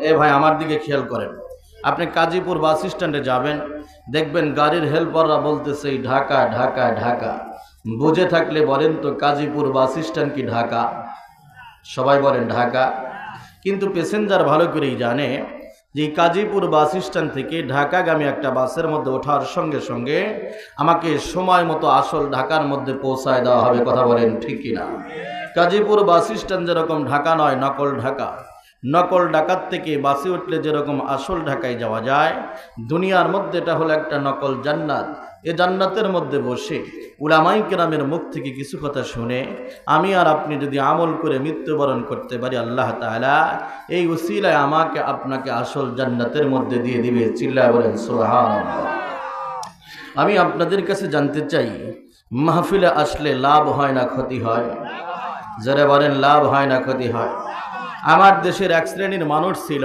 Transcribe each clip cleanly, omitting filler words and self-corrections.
এ ভাই আমার দিকে খেয়াল করেন। আপনি কাজীপুর বাস স্ট্যান্ডে যাবেন, দেখবেন গাড়ির হেল্পাররা বলতেছে ঢাকা ঢাকা ঢাকা। বুঝে থাকলে বলেন তো কাজীপুর বাস স্ট্যান্ড কি ঢাকা? সবাই বলেন ঢাকা। কিন্তু প্যাসেঞ্জার ভালো করেই জানে যে কাজীপুর বাস স্ট্যান্ড থেকে ঢাকাগামী একটা বাসের মধ্যে ওঠার সঙ্গে সঙ্গে আমাকে সময় মতো আসল ঢাকার মধ্যে পৌঁছায় দেওয়া হবে। কথা বলেন ঠিক কিনা? কাজীপুর বাস স্ট্যান্ড যেরকম ঢাকা নয়, নকল ঢাকা। নকল ঢাকার থেকে বাসে উঠলে যেরকম আসল ঢাকায় যাওয়া যায়, দুনিয়ার মধ্যে এটা হলো একটা নকল জান্নাত। এ জান্নাতের মধ্যে বসে উলামায়ে কেরামের মুখ থেকে কিছু কথা শুনে আমি আর আপনি যদি আমল করে মৃত্যুবরণ করতে পারি, আল্লাহ তাআলা এই উসিলায় আমাকে আপনাকে আসল জান্নাতের মধ্যে দিয়ে দিবে। চিল্লায় বলেন সুবহানাল্লাহ। আমি আপনাদের কাছে জানতে চাই, মাহফিলে আসলে লাভ হয় না ক্ষতি হয়? যারা বলেন লাভ হয় না ক্ষতি হয়? আমার দেশের এক শ্রেণীর মানুষ ছিল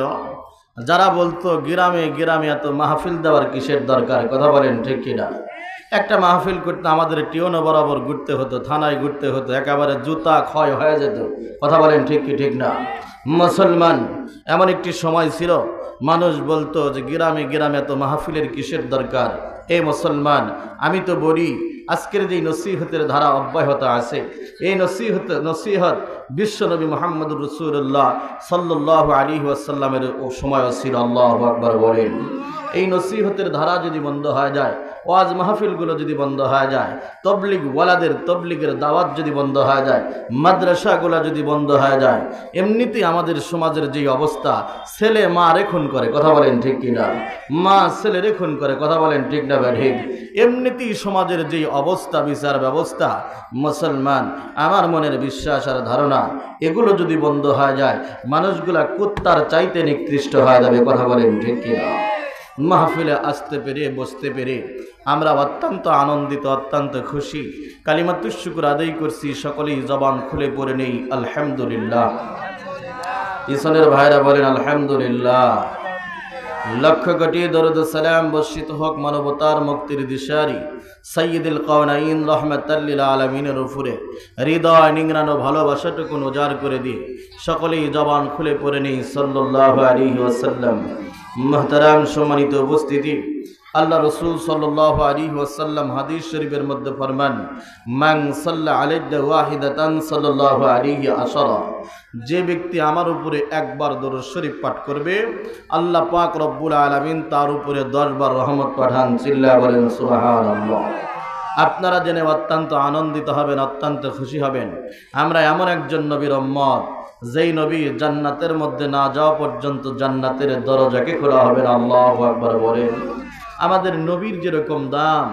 যারা বলতো গ্রামে গ্রামে এত মাহফিল দেওয়ার কিসের দরকার? কথা বলেন ঠিক কিনা? একটা মাহফিল করতে আমাদের টিওনো বরাবর ঘুরতে হতো, থানায় ঘুরতে হতো, একেবারে জুতা ক্ষয় হয়ে যেত। কথা বলেন ঠিক কি ঠিক না? মুসলমান এমন একটি সময় ছিল মানুষ বলতো যে গ্রামে গ্রামে এত মাহফিলের কিসের দরকার? এই মুসলমান, আমি তো বলি আজকের যে নসিহতের ধারা অব্যাহত আছে, এই নসিহত বিশ্বনবী মুহাম্মদুর রাসূলুল্লাহ সাল্লাল্লাহু আলাইহি ওয়াসাল্লামের সময় ছিল। আল্লাহু আকবার বলেন। এই নসিহতের ধারা যদি বন্ধ হয়ে যায়, ওয়াজ মাহফিলগুলো যদি বন্ধ হয়ে যায়, তবলিগ ওয়ালাদের তবলিগের দাওয়াত যদি বন্ধ হয়ে যায়, মাদ্রাসাগুলো যদি বন্ধ হয়ে যায়, এমনিতেই আমাদের সমাজের যে অবস্থা, ছেলে মা রেখুন করে। কথা বলেন ঠিক কিনা? মা ছেলে রেখুন করে। কথা বলেন ঠিক না ঠিক? এমনিতেই সমাজের যে অবস্থা, বিচার ব্যবস্থা, মুসলমান আমার মনের বিশ্বাস আর ধারণা, এগুলো যদি বন্ধ হয়ে যায়, মানুষগুলা কুত্তার চাইতে নিকৃষ্ট হয়ে যাবে। কথা বলেন ঠিক কিনা? মাহফিলে আসতে পেরে বসতে পেরে আমরা অত্যন্ত আনন্দিত, অত্যন্ত খুশি। কালিমাতুশ শুকর আদায় করছি, সকলেই জবান খুলে পড়ে নেই আলহামদুলিল্লাহ। ইসনের ভাইরা বলেন আলহামদুলিল্লাহ। লক্ষ কোটি দরুদ সালাম বর্ষিত হোক মানবতার মুক্তির দিশারি সাইয়্যিদুল কাওনাইন রাহমাতাল লিল আলামিনের উপরে। হৃদয় নিংড়ানো ভালোবাসাটুকু উজাড় করে দিয়ে সকলেই জবান খুলে পড়ে নেই সাল্লাল্লাহু আলাইহি ওয়াসাল্লাম। মুহতারাম সম্মানিত উপস্থিতি, আল্লাহ রসুল সাল্লাল্লাহু আলাইহি ওয়াসাল্লাম হাদিস শরীফের মধ্যে ফরমান, মান সাল্লা আলাইহি ওয়াহিদাতান সাল্লাল্লাহু আলাইহি আশারা। যে ব্যক্তি আমার উপরে একবার দরুদ শরীফ পাঠ করবে, আল্লাহ পাক রব্বুল আলামিন তার উপরে 10 বার রহমত পাঠান। চিল্লায়া বলেন সুবহানাল্লাহ। আপনারা জেনে অত্যন্ত আনন্দিত হবেন, অত্যন্ত খুশি হবেন। আমরা এমন একজন নবীর উম্মত, যেই নবী জান্নাতের মধ্যে না যাওয়া পর্যন্ত জান্নাতের দরজাকে খোলা হবে না। আল্লাহু আকবার বলেন। আমাদের নবীর যেরকম দাম,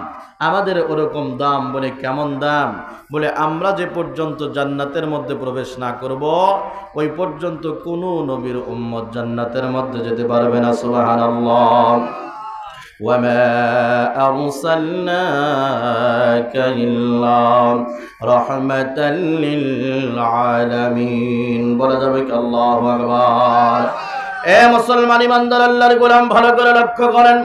আমাদের ওরকম দাম। বলে কেমন দাম? বলে আমরা যে পর্যন্ত জান্নাতের মধ্যে প্রবেশ না করব, ওই পর্যন্ত কোনো নবীর উম্মত জান্নাতের মধ্যে যেতে পারবে না। সুবহানাল্লাহ। وما أرسلناك إلا رحمة للعالمين। বলা যাবে কি আল্লাহু আকবার? এ মুসলমান ইমানদার আল্লাহর গোলাম, ভালো করে লক্ষ্য করেন,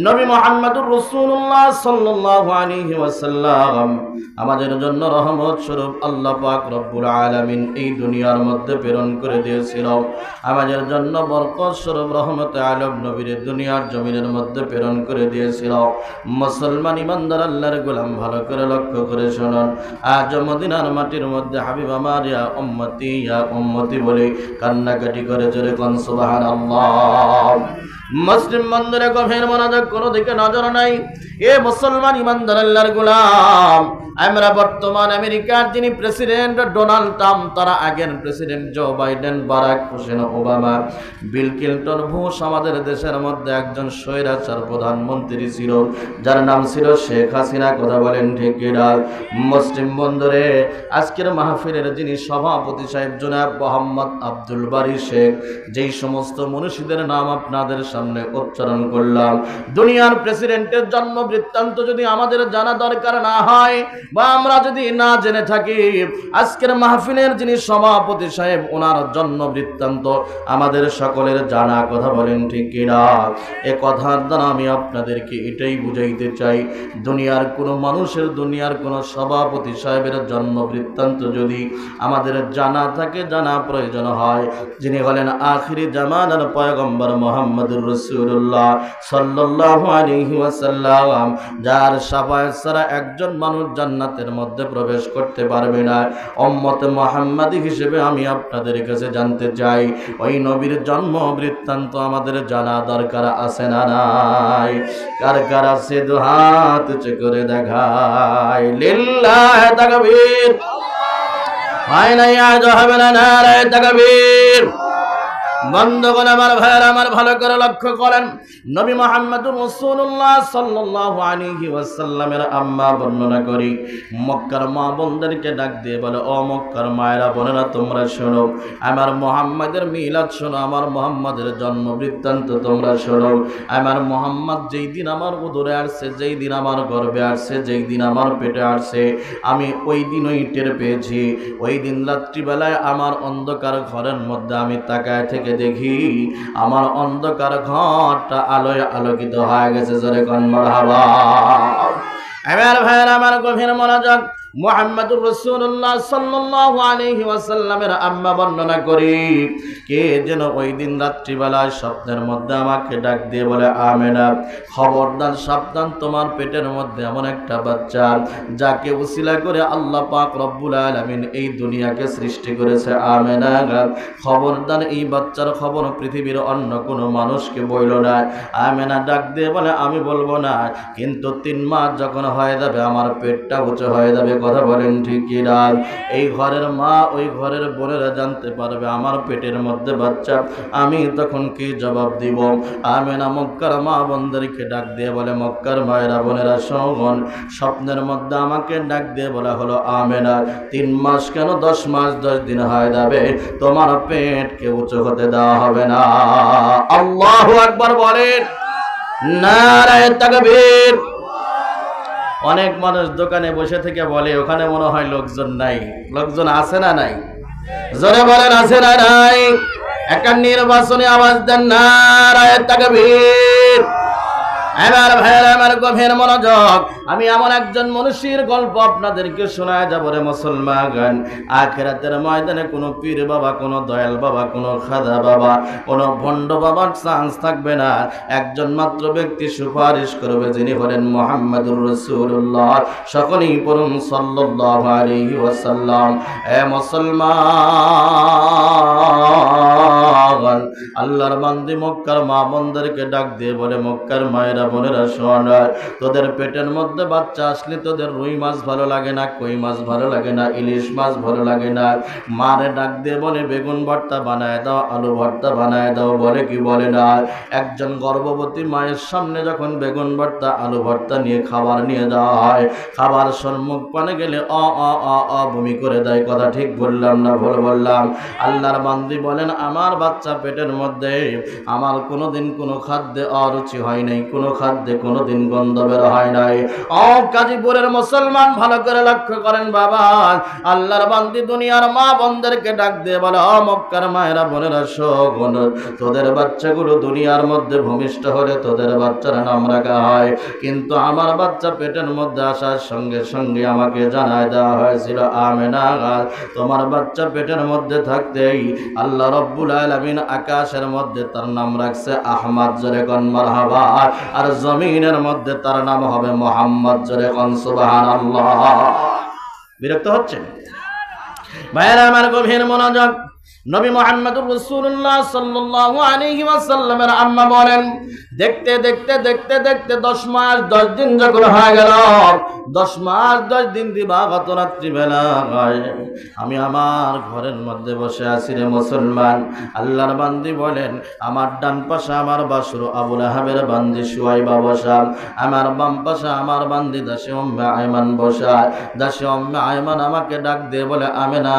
নবী মুহাম্মদুর রাসূলুল্লাহ সাল্লাল্লাহু আলাইহি ওয়াসাল্লাম আমাদের জন্য রহমত স্বরূপ আল্লাহ পাক রব্বুল আলামিন এই দুনিয়ার মধ্যে প্রেরণ করে দিয়েছিল। আমাদের জন্য বরকত স্বরূপ রহমতে আলম নবীর দুনিয়ার জমিনের মধ্যে প্রেরণ করে দিয়েছিল। মুসলমান ইমানদার আল্লাহর গোলাম, ভালো করে লক্ষ্য করে শুনুন, আজ মদিনার মাটির মধ্যে হাবিব আমার ইয়া উম্মতি বলে কান্নাকাটি করে জোরে কোন সুবহানাল্লাহ। মুসলিম বন্ধুরা গভীর মনোযোগ, কোনো দিকে নজর নাই। এ মুসলমান ইমানদার আল্লাহর গোলাম, আমরা বর্তমান আমেরিকার যিনি প্রেসিডেন্ট ডোনাল্ড ট্রাম্প, তারা আগের president Joe Biden, Barack Hussein Obama, Bill Clinton, Bush, আমাদের দেশের মধ্যে একজন স্বৈরাচার প্রধানমন্ত্রী ছিল যার নাম ছিল শেখ হাসিনা। কথা বলেন ঠিক কিনা? মুসলিম বন্ধুরে, আজকের মাহফিলের যিনি সভাপতি সাহেব জনাব মোহাম্মদ আব্দুল বারী শেখ, যেই সমস্ত মনীষীদের নাম আপনাদের সামনে উচ্চারণ করলাম, দুনিয়ার প্রেসিডেন্টের জন্ম বৃত্তান্ত যদি আমাদের জানা দরকার না হয় বা আমরা যদি না জেনে থাকি, আজকের মাহফিলের যিনি সভাপতি সাহেব ওনার জন্ম বৃত্তান্ত আমাদের সকলের জানা। কথা বলেন ঠিক কিনা? এ কথার দ্বারা আমি আপনাদেরকে এটাই বুঝাইতে চাই, দুনিয়ার কোনো মানুষের, দুনিয়ার কোনো সভাপতি সাহেবের জন্ম বৃত্তান্ত যদি আমাদের জানা থাকে, জানা প্রয়োজন হয়, যিনি হলেন আখিরি জামানার পয়গম্বর মুহাম্মদুর রাসূলুল্লাহ সাল্লাল্লাহু আলাইহি ওয়াসাল্লাম, যার শাফায়াত ছাড়া একজন মানুষ জান্নাতের মধ্যে প্রবেশ করতে পারবে না, উম্মতে মুহাম্মাদি হিসেবে আমি আপনাদের কাছে জানতে চাই, ওই নবীর জন্ম বৃত্তান্ত আমাদের জানা দরকার আছে না নাই? কার কার আছে দুহাত উঁচু করে দেখায়, লিল্লাহি তাকবীর। হয় নাই আজ হবে না, নারায়ে তাকবীর। বন্ধুগণ আমার ভাইয়েরা, আমার ভালো করে লক্ষ্য করেন, নবী মুহাম্মদুর রাসূলুল্লাহ সাল্লাল্লাহু আলাইহি ওয়াসাল্লামের আম্মা বর্ণনা করি, মক্কার মা বোনদেরকে ডাক দিয়ে বলে, ও মক্কার মায়েরা বোনেরা, তোমরা শোনো, আমার মুহাম্মাদের মিলাদ শোনো, আমার মুহাম্মাদের জন্ম বৃত্তান্ত তোমরা শোনো। আমার মুহাম্মদ যেই দিন আমার উদরে আসছে, যেই দিন আমার গর্ভে আসছে, যেই দিন আমার পেটে আসছে, আমি ওই দিনই টের পেয়েছি। ওই দিন রাত্রিবেলায় আমার অন্ধকার ঘরের মধ্যে আমি তাকায় থেকে দেখি আমার অন্ধকার ঘরটা আলোয় আলোকিত হয়ে গেছে। জোরে কোন মারহাবা। আমার ভাইয়েরা, আমার গভীর মনোযোগ, মুহাম্মদুর রাসূলুল্লাহ সাল্লাল্লাহু আলাইহি ওয়াসাল্লামের আম্মা বর্ণনা করি, কে যেন ওই দিন রাত্রিবেলায় স্বপ্নের মধ্যে আমাকে ডাক দিয়ে বলে, আমেনা, খবরদার, সাবধান, তোমার পেটের মধ্যে এমন একটা বাচ্চা যাকে উসিলা করে আল্লাহ পাক রব্বুল আলামিন এই দুনিয়াকে সৃষ্টি করেছে। আমেনা, খবরদার, এই বাচ্চার খবর পৃথিবীর অন্য কোনো মানুষকে বইল না। আমেনা ডাক দিয়ে বলে, আমি বলবো না, কিন্তু 3 মাস যখন হয়ে যাবে আমার পেটটা উঁচু হয়ে যাবে। কথা বলেন ঠিক কিনা? এই ঘরের মা, ওই ঘরের বোনেরা জানতে পারবে আমার পেটের মধ্যে বাচ্চা, আমি তখন কি জবাব দিব? আমেনা মক্কার মা বোনদেরকে ডাক দিয়ে বলে, মক্কার মায়েরা বোনেরা শোন, স্বপ্নের মধ্যে আমাকে ডাক দিয়ে বলা হলো, আমেনা, 3 মাস কেন 10 মাস 10 দিন হয়ে যাবে, তোমার পেটকে উঁচু হতে দেওয়া হবে না। আল্লাহু আকবার বলেন, নারায়ে তাকবীর। অনেক মানুষ দোকানে বসে থেকে বলে, ওখানে মনে হয় লোকজন নাই। লোকজন আছে না নাই? জোরে বলেন, আছে না নাই? একটা নির্বাচনী আওয়াজ দেন, নারায়ে তাকবীর। এবার ভাইয়েরা, আমার গভীর মনোযোগ, আমি এমন একজন মনীষীর গল্প আপনাদেরকে শোনায় যাব রে মুসলমান। আখিরাতের ময়দানে কোনো পীর বাবা, কোনো দয়াল বাবা, কোনো খাজা বাবা, কোনো ভণ্ড বাবার চান্স থাকবে না। একজন মাত্র ব্যক্তি সুপারিশ করবে, যিনি হলেন মুহাম্মদুর রাসূলুল্লাহ। সকলেই পড়ুন সাল্লাল্লাহু আলাইহি ওয়াসাল্লাম। এ মুসলমান, আল্লাহর বান্দি মক্কার মা বোনদেরকে ডাক দিয়ে বলে, মক্কার মায়েরা বোনেরা শোন, তোদের পেটের মধ্যে বাচ্চা আসলে তোদের রুই মাছ ভালো লাগে না, কই মাছ ভালো লাগে না, ইলিশ মাছ ভালো লাগে না। মারে ডাক দিয়ে বলে, বেগুন ভর্তা বানায় দাও, আলু ভর্তা বানায় দাও। বলে কি বলে না? একজন গর্ভবতী মায়ের সামনে যখন বেগুন ভর্তা, আলু ভর্তা নিয়ে খাবার নিয়ে যাওয়া হয়, খাবার সম্মুখ পানে গেলে বমি করে দেয়। কথা ঠিক বললাম না ভুল বললাম? আল্লাহর বান্দি বলেন, আমার বাচ্চা পেটের মধ্যে আমার কোনোদিন কোনো খাদ্যে অরুচি হয় নাই, কোনো খাদ্যে কোনোদিন গন্ধ বের হয় নাই। গাজীপুরের মুসলমান, ভালো করে লক্ষ্য করেন বাবা, আল্লাহর বান্দি দুনিয়ার মা বোনদেরকে ডাক দিয়ে বলে, মক্কার মায়েরা বোনেরা শোন, তোদের বাচ্চাগুলো দুনিয়ার মধ্যে ভূমিষ্ঠ হলে তোদের বাচ্চার নাম রাখা হয়, কিন্তু আমার বাচ্চা পেটের মধ্যে আসার সঙ্গে সঙ্গে আমাকে জানায় দেওয়া হয়েছিল, আমেনা, তোমার বাচ্চা পেটের মধ্যে থাকতেই আল্লাহ রব্বুল আলামিন আকাশের মধ্যে তার নাম রাখছে আহমদ। জোরে কোন মারহাবা। আর জমিনের মধ্যে তার নাম হবে মুহাম্মদ। জোরে কোন সুবহানাল্লাহ। বিরক্ত হচ্ছেন ভাইরা? আমার গভীর মনোযোগ, নবী মুহাম্মদুর রাসূলুল্লাহ সাল্লাল্লাহু আলাইহি ওয়াসাল্লামের আম্মা বলেন, দেখতে দেখতে দেখতে দেখতে 10 মাস 10 দিন যখন হয়ে গেল, 10 মাস 10 দিন দিবাগত রাত্রিবেলা আমি আমার ঘরের মধ্যে বসে আছি রে মুসলমান। আল্লাহর বান্দি বলেন, আমার ডান পাশে আমার বাসুর আবু লাহাবের বান্দি সুয়াইবা বসা, আমার বাম পাশে আমার বান্দি দাসী উম্মে আয়মান বসা। দাসী উম্মে আয়মান আমাকে ডাক দিয়ে বলে, আমেনা,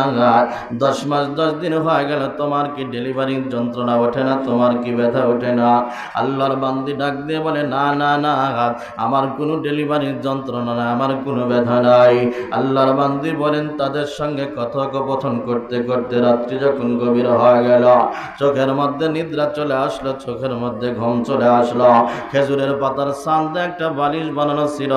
10 মাস 10 দিন হয়ে গেল, তোমার কি ডেলিভারির যন্ত্রণা ওঠে না, তোমার কি ব্যথা ওঠে না? আল্লাহর বান্দি ডাক দিয়ে বলে না না না, আমার কোনো ডেলিভারির যন্ত্রণা না, আমার কোনো ব্যথা নাই। আল্লাহর বান্দি বলেন তাদের সঙ্গে কথোপকথন করতে করতে রাত্রি যখন গভীর হয়ে গেল, চোখের মধ্যে নিদ্রা চলে আসলো, চোখের মধ্যে ঘুম চলে আসলো। খেজুরের পাতার সান্দে একটা বালিশ বানানো ছিল,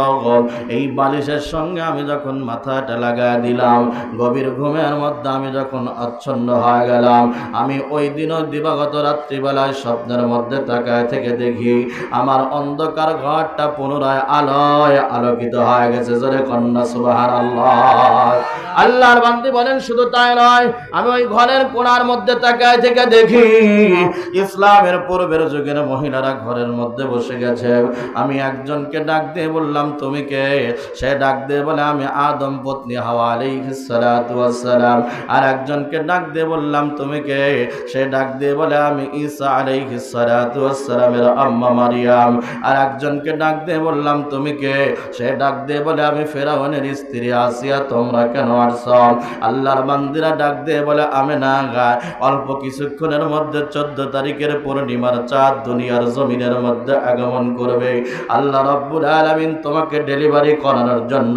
এই বালিশের সঙ্গে আমি যখন মাথাটা লাগায় দিলাম, গভীর ঘুমের মধ্যে আমি যখন আচ্ছন্ন হয়ে গেলাম, আমি ওই দিনও দিবাগত রাত্রিবেলায় স্বপ্নের মধ্যে তাকায় থেকে দেখি আমার অন্ধকার ঘরটা পুনরায় আলোয় আলোকিত হয়ে গেছে। জোরে কন্যা সুবহানাল্লাহ। আল্লাহর বান্দি বলেন শুধু তাই নয়, আমি ওই ঘরের কোণার মধ্যে তাকায় থেকে দেখি ইসলামের পূর্বের যুগের মহিলারা ঘরের মধ্যে বসে গেছে। আমি একজনকে ডাক দিয়ে বললাম তুমি কে? সে ডাক দিয়ে বলে আমি আদম পত্নী হাওয়া আলাইহিস সালাতু ওয়াস সালাম। আর একজনকে ডাক দিয়ে বললাম তুমি কে? সে ডাক দিয়ে বলে আমি ঈসা আলাইহিস সালাতু ওয়াস সালামের আম্মা মারিয়াম। আর একজনকে ডাক দিয়ে বললাম তুমি কে? সে ডাক দিয়ে বলে আমি ফেরাউনের স্ত্রী আসিয়া, তোমরা কেন আসছো? আল্লাহর বান্দিরা ডাক দিয়ে বলে আমি না গা, অল্প কিছুক্ষণের মধ্যে 14 তারিখের পূর্ণিমার চাঁদ দুনিয়ার জমিনের মধ্যে আগমন করবে। আল্লাহ রাব্বুল আলামিন তোমাকে ডেলিভারি করানোর জন্য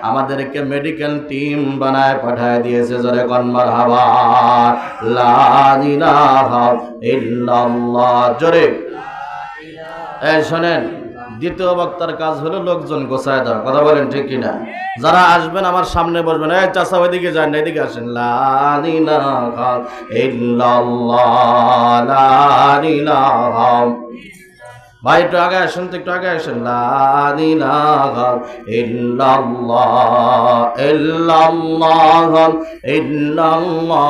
আমাদেরকে মেডিকেল টিম বানায় পাঠায় দিয়েছে। জোরে কোন মারহাবা। লা ইলাহা ইল্লাল্লাহ। জোরে এই শোনেন, দ্বিতীয় বক্তার কাজ হলো লোকজন গোছায় দাও। কথা বলেন ঠিক কিনা? যারা আসবেন আমার সামনে বসবেন, এই চাচা ওইদিকে যান না, এদিকে আসেন। লা ইলাহা ইল্লাল্লাহ, লা ইলাহা। ভাই একটু আগে আসেন তো, একটু আগে আসেন। লা ইলাহা ইল্লাল্লাহ, ইল্লাল্লাহ, ইল্লাল্লাহ,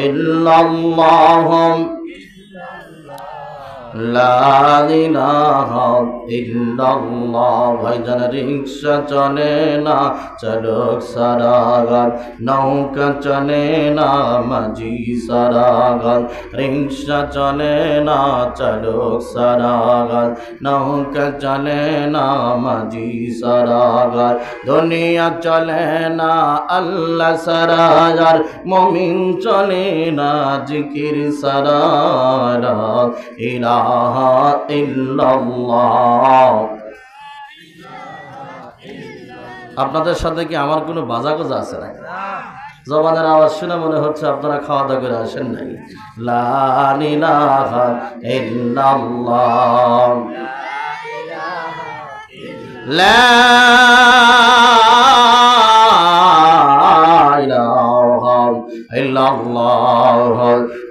ইল্লাল্লাহ, লা ইলাহা ইল্লাল্লাহ। ভাইজান রিক্সা চলে না, চালক সারাগান, নৌকা চলে না, মাঝি সারাগান। রিক্সা চলে না, চালক সারাগান, নৌকা চলে না, মাঝি সারাগান। দুনিয়া চলে না, আল্লাহ সারাগার, মুমিন চলে না, জিকির সারাগার। ইলাহা ইল্লাল্লাহ। আপনাদের সাথে কি আমার কোনো বাজা গোজা আছে নাকি? জবানের আওয়াজ শুনে মনে হচ্ছে আপনারা খাওয়া দাওয়া করে আসেন নাই। লা ইলাহা ইল্লাল্লাহ, লা ইলাহা ইল্লাল্লাহ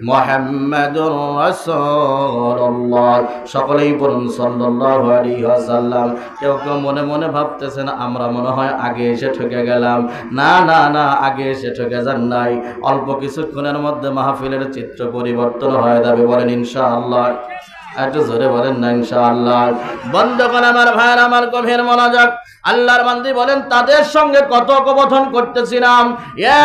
মুহাম্মাদুর রাসূলুল্লাহ। সকলেই বলুন সাল্লাল্লাহু আলাইহি ওয়াসাল্লাম। কেউ কেউ মনে মনে ভাবতেছেন আমরা মনে হয় আগে এসে ঠকে গেলাম। না না না, আগে এসে ঠকে যান নাই। অল্প কিছুক্ষণের মধ্যে মাহফিলের চিত্র পরিবর্তন হয়ে যাবে। বলেন ইনশাআল্লাহ। একটু জোরে বলেন না ইনশাআল্লাহ। বন্ধুগণ আমার ভাইয়ের, আমার গভীর মনোযোগ। আল্লাহর বান্দি বলেন তাদের সঙ্গে কথোপকথন করতেছিলাম,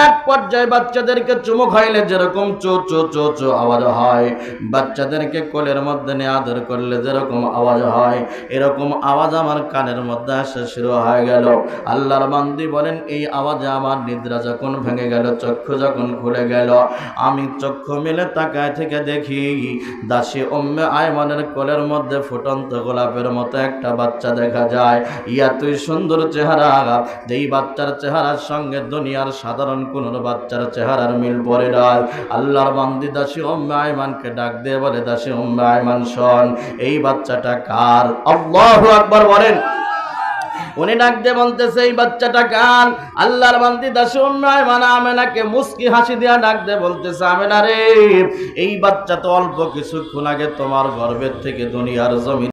এক পর্যায়ে বাচ্চাদেরকে চুমু খাইলে যেরকম চো চো চো চো আওয়াজ হয়, বাচ্চাদেরকে কোলের মধ্যে নিয়ে আদর করলে যেরকম আওয়াজ হয়, এরকম আওয়াজ আমার কানের মধ্যে আসা শুরু হয়ে গেল। আল্লাহর বান্দি বলেন এই আওয়াজে আমার নিদ্রা যখন ভেঙে গেল, চক্ষু যখন খুলে গেল, আমি চক্ষু মেলে তাকায় থেকে দেখি দাসী উম্মে আয়মানের কোলের মধ্যে ফুটন্ত গোলাপের মতো একটা বাচ্চা দেখা যায়। ইয়া তুই সুন্দর চেহারা, যেই বাচ্চার চেহারার সঙ্গে দুনিয়ার সাধারণ কোন বাচ্চার চেহারার মিল পড়ে না। আল্লাহর বান্দি দাসী উম্মে আয়মানকে ডাক দিয়ে বলে, দাসী উম্মে আয়মান শোন, এই বাচ্চাটা কার? আল্লাহু আকবার বলেন। উনি ডাক দিয়ে বলতেছে এই বাচ্চাটা কার? আল্লাহর বান্দি দাসী উম্মে আয়মান আমেনাকে মুস্কি হাসি দিয়া ডাক দিয়ে বলতেছে, আমেনা রে, এই বাচ্চা তো অল্প কিছুক্ষণ আগে তোমার গর্ভের থেকে দুনিয়ার জমিন